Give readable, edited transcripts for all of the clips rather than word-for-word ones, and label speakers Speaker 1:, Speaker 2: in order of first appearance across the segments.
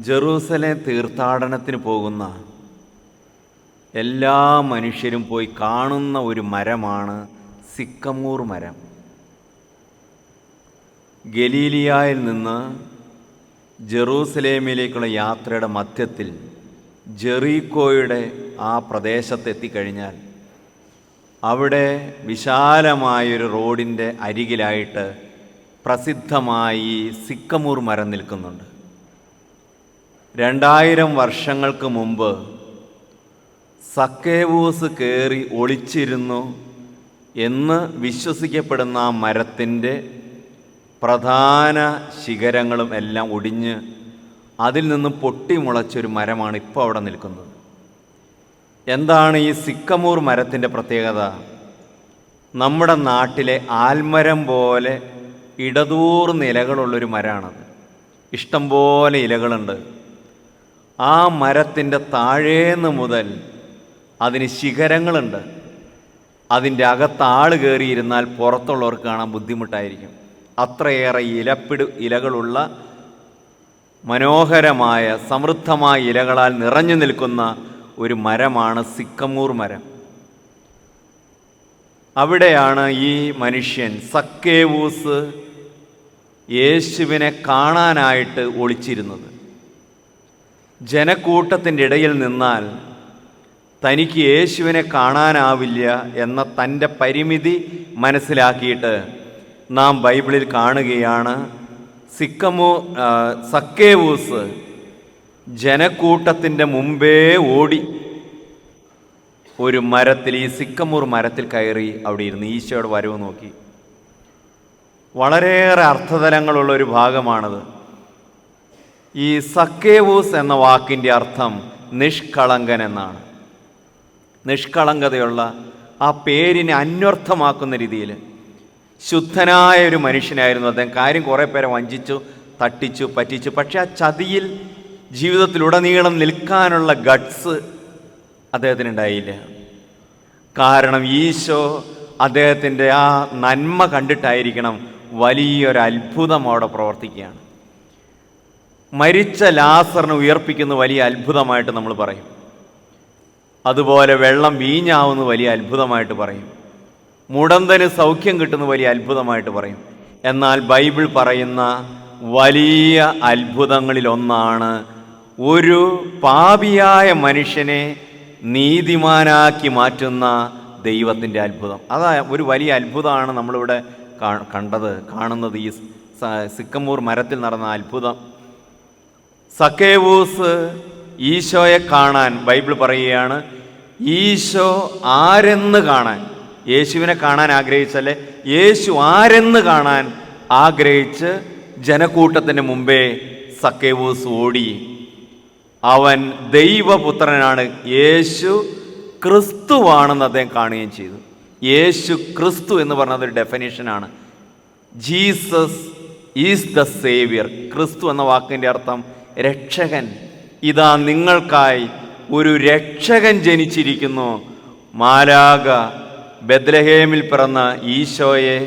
Speaker 1: ജെറൂസലേം തീർത്ഥാടനത്തിന് പോകുന്ന എല്ലാ മനുഷ്യരും പോയി കാണുന്ന ഒരു മരമാണ് സിക്കമൂർ മരം. ഗലീലിയായിൽ നിന്ന് ജെറൂസലേമിലേക്കുള്ള യാത്രയുടെ മധ്യത്തിൽ ജെറീക്കോയുടെ ആ പ്രദേശത്തെത്തിക്കഴിഞ്ഞാൽ അവിടെ വിശാലമായൊരു റോഡിൻ്റെ അരികിലായിട്ട് പ്രസിദ്ധമായി സിക്കമൂർ മരം നിൽക്കുന്നുണ്ട്. 2000 വർഷങ്ങൾക്ക് മുമ്പ് സക്കേവൂസ് കയറി ഒളിച്ചിരുന്നു എന്ന് വിശ്വസിക്കപ്പെടുന്ന ആ മരത്തിൻ്റെ പ്രധാന ശിഖരങ്ങളും എല്ലാം ഒടിഞ്ഞ് അതിൽ നിന്ന് പൊട്ടിമുളച്ചൊരു മരമാണ് ഇപ്പോൾ അവിടെ നിൽക്കുന്നത്. എന്താണ് ഈ സിക്കമൂർ മരത്തിൻ്റെ പ്രത്യേകത? നമ്മുടെ നാട്ടിലെ ആൽമരം പോലെ ഇടതൂർന്ന ഇലകളുള്ളൊരു മരമാണത്. ഇഷ്ടംപോലെ ഇലകളുണ്ട്. ആ മരത്തിൻ്റെ താഴേന്ന് മുതൽ അതിന് ശിഖരങ്ങളുണ്ട്. അതിൻ്റെ അകത്ത് ആൾ കയറിയിരുന്നാൽ പുറത്തുള്ളവർക്ക് കാണാൻ ബുദ്ധിമുട്ടായിരിക്കും. അത്രയേറെ ഇലകളുള്ള മനോഹരമായ സമൃദ്ധമായ ഇലകളാൽ നിറഞ്ഞു നിൽക്കുന്ന ഒരു മരമാണ് സിക്കമൂർ മരം. അവിടെയാണ് ഈ മനുഷ്യൻ സക്കേവൂസ് യേശുവിനെ കാണാനായിട്ട് ഒളിച്ചിരുന്നത്. ജനക്കൂട്ടത്തിൻ്റെ ഇടയിൽ നിന്നാൽ തനിക്ക് യേശുവിനെ കാണാനാവില്ല എന്ന തൻ്റെ പരിമിതി മനസ്സിലാക്കിയിട്ട് നാം ബൈബിളിൽ കാണുകയാണ്, സക്കേവൂസ് ജനക്കൂട്ടത്തിൻ്റെ മുമ്പേ ഓടി ഒരു മരത്തിൽ, ഈ സിക്കമൂർ മരത്തിൽ കയറി അവിടെ ഇരുന്ന് ഈശോയുടെ വരവ് നോക്കി. വളരെയേറെ അർത്ഥതലങ്ങളുള്ളൊരു ഭാഗമാണത്. ഈ സക്കേവൂസ് എന്ന വാക്കിൻ്റെ അർത്ഥം നിഷ്കളങ്കൻ എന്നാണ്. നിഷ്കളങ്കതയുള്ള ആ പേരിനെ അന്വർത്ഥമാക്കുന്ന രീതിയിൽ ശുദ്ധനായ ഒരു മനുഷ്യനായിരുന്നു അദ്ദേഹം. കാര്യം കുറേ പേരെ വഞ്ചിച്ചു, തട്ടിച്ചു, പറ്റിച്ചു. പക്ഷെ ആ ചതിയിൽ ജീവിതത്തിലുടനീളം നിൽക്കാനുള്ള ഗട്ട്സ് അദ്ദേഹത്തിനുണ്ടായില്ല. കാരണം ഈശോ അദ്ദേഹത്തിൻ്റെ ആ നന്മ കണ്ടിട്ടായിരിക്കണം വലിയൊരു അത്ഭുതം അവിടെ പ്രവർത്തിക്കുകയാണ്. മരിച്ച ലാസറിനെ ഉയർപ്പിക്കുന്ന വലിയ അത്ഭുതമായിട്ട് നമ്മൾ പറയും. അതുപോലെ വെള്ളം വീഞ്ഞാവുന്ന വലിയ അത്ഭുതമായിട്ട് പറയും. മുടന്തന് സൗഖ്യം കിട്ടുന്ന വലിയ അത്ഭുതമായിട്ട് പറയും. എന്നാൽ ബൈബിൾ പറയുന്ന വലിയ അത്ഭുതങ്ങളിലൊന്നാണ് ഒരു പാപിയായ മനുഷ്യനെ നീതിമാനാക്കി മാറ്റുന്ന ദൈവത്തിൻ്റെ അത്ഭുതം. അതാ ഒരു വലിയ അത്ഭുതമാണ് നമ്മളിവിടെ കാണുന്നത്. ഈ സിക്കമൂർ മരത്തിൽ നടന്ന അത്ഭുതം. സക്കേവൂസ് ഈശോയെ കാണാൻ ബൈബിൾ പറയുകയാണ്, ഈശോ ആരെന്ന് കാണാൻ, യേശുവിനെ കാണാൻ ആഗ്രഹിച്ചല്ലേ, യേശു ആരെന്ന് കാണാൻ ആഗ്രഹിച്ച് ജനക്കൂട്ടത്തിന് മുമ്പേ സക്കേവൂസ് ഓടി. അവൻ ദൈവപുത്രനാണ്, യേശു ക്രിസ്തുവാണെന്ന് അദ്ദേഹം കാണുകയും ചെയ്തു. യേശു ക്രിസ്തു എന്ന് പറഞ്ഞതൊരു ഡെഫിനിഷനാണ്. Jesus is the saviour. ക്രിസ്തു എന്ന വാക്കിൻ്റെ അർത്ഥം രക്ഷകൻ. ഇതാ നിങ്ങൾക്കായി ഒരു രക്ഷകൻ ജനിച്ചിരിക്കുന്നു. മാലാഖ ബെത്ലഹേമിൽ പിറന്ന ഈശോയെ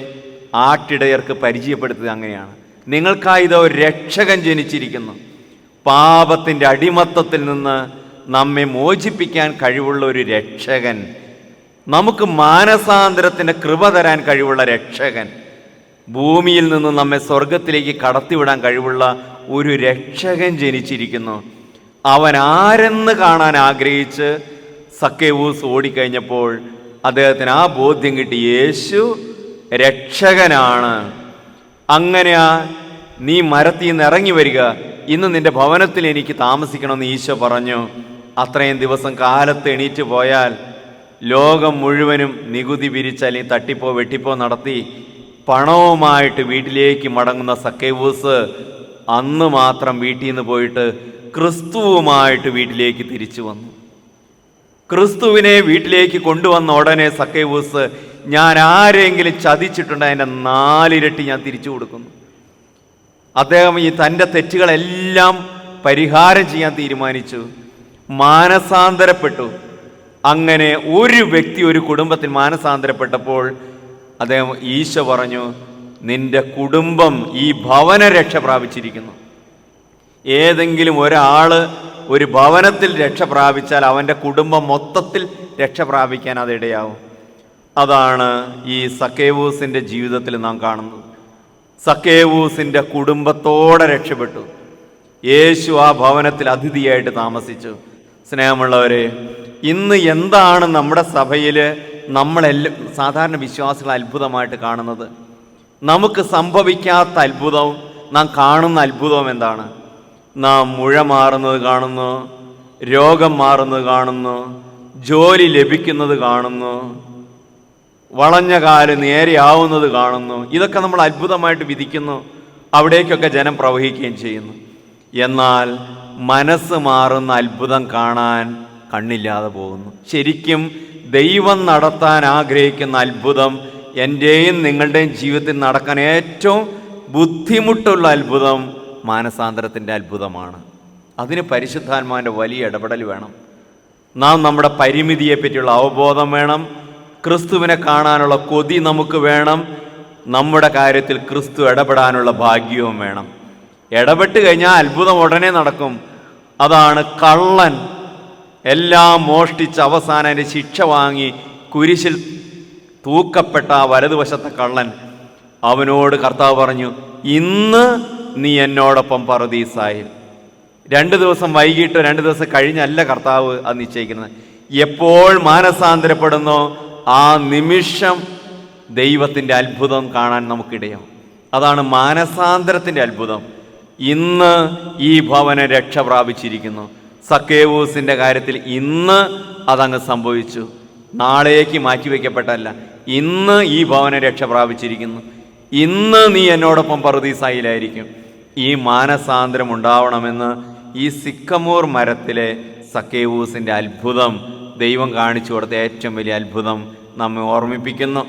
Speaker 1: ആട്ടിടയർക്ക് പരിചയപ്പെടുത്തിയത് അങ്ങനെയാണ്. നിങ്ങൾക്കായി ഇതാ ഒരു രക്ഷകൻ ജനിച്ചിരിക്കുന്നു. പാപത്തിൻ്റെ അടിമത്തത്തിൽ നിന്ന് നമ്മെ മോചിപ്പിക്കാൻ കഴിവുള്ള ഒരു രക്ഷകൻ, നമുക്ക് മാനസാന്തരത്തിൻ്റെ കൃപ തരാൻ കഴിവുള്ള രക്ഷകൻ, ഭൂമിയിൽ നിന്ന് നമ്മെ സ്വർഗത്തിലേക്ക് കടത്തിവിടാൻ കഴിവുള്ള ഒരു രക്ഷകൻ ജനിച്ചിരിക്കുന്നു. അവൻ ആരെന്ന് കാണാൻ ആഗ്രഹിച്ച് സക്കേവൂസ് ഓടിക്കഴിഞ്ഞപ്പോൾ അദ്ദേഹത്തിന് ആ ബോധ്യം കിട്ടി, യേശു രക്ഷകനാണ്. അങ്ങനെ നീ മരത്തിൽ നിന്ന് ഇറങ്ങി വരിക, ഇന്ന് നിന്റെ ഭവനത്തിൽ എനിക്ക് താമസിക്കണമെന്ന് ഈശോ പറഞ്ഞു. അത്രയും ദിവസം കാലത്ത് എണീറ്റ് പോയാൽ ലോകം മുഴുവനും നികുതി പിരിച്ച് അല്ലെങ്കിൽ തട്ടിപ്പോ വെട്ടിപ്പോ നടത്തി പണവുമായിട്ട് വീട്ടിലേക്ക് മടങ്ങുന്ന സക്കേവൂസ് അന്ന് മാത്രം വീട്ടിൽ നിന്ന് പോയിട്ട് ക്രിസ്തുവുമായിട്ട് വീട്ടിലേക്ക് തിരിച്ചു വന്നു. ക്രിസ്തുവിനെ വീട്ടിലേക്ക് കൊണ്ടുവന്ന ഉടനെ സക്കേവൂസ്, ഞാൻ ആരെങ്കിലും ചതിച്ചിട്ടുണ്ട് അതിൻ്റെ 4 ഇരട്ടി ഞാൻ തിരിച്ചു കൊടുക്കുന്നു. അദ്ദേഹം ഈ തൻ്റെ തെറ്റുകളെല്ലാം പരിഹാരം ചെയ്യാൻ തീരുമാനിച്ചു. മാനസാന്തരപ്പെട്ടു. അങ്ങനെ ഒരു വ്യക്തി ഒരു കുടുംബത്തിൽ മാനസാന്തരപ്പെട്ടപ്പോൾ അദ്ദേഹം ഈശോ പറഞ്ഞു, നിന്റെ കുടുംബം ഈ ഭവന രക്ഷ പ്രാപിച്ചിരിക്കുന്നു. ഏതെങ്കിലും ഒരാൾ ഒരു ഭവനത്തിൽ രക്ഷ പ്രാപിച്ചാൽ അവൻ്റെ കുടുംബം മൊത്തത്തിൽ രക്ഷ പ്രാപിക്കാൻ അതിടയാവും. അതാണ് ഈ സക്കേവൂസിൻ്റെ ജീവിതത്തിൽ നാം കാണുന്നത്. സക്കേവൂസിൻ്റെ കുടുംബത്തോടെ രക്ഷപ്പെട്ടു. യേശു ആ ഭവനത്തിൽ അതിഥിയായിട്ട് താമസിച്ചു. സ്നേഹമുള്ളവരെ, ഇന്ന് എന്താണ് നമ്മുടെ സഭയിൽ നമ്മളെല്ലാം സാധാരണ വിശ്വാസികൾ അത്ഭുതമായിട്ട് കാണുന്നത്? നമുക്ക് സംഭവിക്കാത്ത അത്ഭുതവും നാം കാണുന്ന അത്ഭുതവും എന്താണ്? നാം മുഴ മാറുന്നത് കാണുന്നു, രോഗം മാറുന്നത് കാണുന്നു, ജോലി ലഭിക്കുന്നത് കാണുന്നു, വളഞ്ഞ കാല് നേരെയാവുന്നത് കാണുന്നു. ഇതൊക്കെ നമ്മൾ അത്ഭുതമായിട്ട് വിധിക്കുന്നു. അവിടേക്കൊക്കെ ജനം പ്രവഹിക്കുകയും ചെയ്യുന്നു. എന്നാൽ മനസ്സ് മാറുന്ന അത്ഭുതം കാണാൻ കണ്ണില്ലാതെ പോകുന്നു. ശരിക്കും ദൈവം നടത്താൻ ആഗ്രഹിക്കുന്ന അത്ഭുതം എൻ്റെയും നിങ്ങളുടെയും ജീവിതത്തിൽ നടക്കാൻ ഏറ്റവും ബുദ്ധിമുട്ടുള്ള അത്ഭുതം മാനസാന്തരത്തിൻ്റെ അത്ഭുതമാണ്. അതിന് പരിശുദ്ധാത്മാവിൻ്റെ വലിയ ഇടപെടൽ വേണം. നാം നമ്മുടെ പരിമിതിയെ പറ്റിയുള്ള അവബോധം വേണം. ക്രിസ്തുവിനെ കാണാനുള്ള കൊതി നമുക്ക് വേണം. നമ്മുടെ കാര്യത്തിൽ ക്രിസ്തു ഇടപെടാനുള്ള ഭാഗ്യവും വേണം. ഇടപെട്ട് കഴിഞ്ഞാൽ അത്ഭുതം ഉടനെ നടക്കും. അതാണ് കള്ളൻ എല്ലാം മോഷ്ടിച്ച് അവസാനം അതിൻ്റെ ശിക്ഷ വാങ്ങി കുരിശിൽ തൂക്കപ്പെട്ട ആ വലതുവശത്തെ കള്ളൻ. അവനോട് കർത്താവ് പറഞ്ഞു, ഇന്ന് നീ എന്നോടൊപ്പം പറുദീസായിൽ. 2 ദിവസം വൈകിട്ട് 2 ദിവസം കഴിഞ്ഞല്ല കർത്താവ് അത് നിശ്ചയിക്കുന്നത്. എപ്പോൾ മാനസാന്തരപ്പെടുന്നോ ആ നിമിഷം ദൈവത്തിൻ്റെ അത്ഭുതം കാണാൻ നമുക്കിടയാവും. അതാണ് മാനസാന്തരത്തിൻ്റെ അത്ഭുതം. ഇന്ന് ഈ ഭവനം രക്ഷ പ്രാപിച്ചിരിക്കുന്നു. സക്കേവൂസിൻ്റെ കാര്യത്തിൽ ഇന്ന് അതങ്ങ് സംഭവിച്ചു. നാളേക്ക് മാറ്റിവെക്കപ്പെട്ടല്ല. ഇന്ന് ഈ ഭവനം രക്ഷ പ്രാപിച്ചിരിക്കുന്നു. ഇന്ന് നീ എന്നോടൊപ്പം പറുദീസായിലായിരിക്കും. ഈ മാനസാന്തരം ഉണ്ടാവണമെന്ന് ഈ സിക്കമോർ മരത്തിലെ സക്കേവൂസിൻ്റെ അത്ഭുതം, ദൈവം കാണിച്ചു കൊടുത്ത ഏറ്റവും വലിയ അത്ഭുതം നമ്മെ ഓർമ്മിപ്പിക്കുന്നു.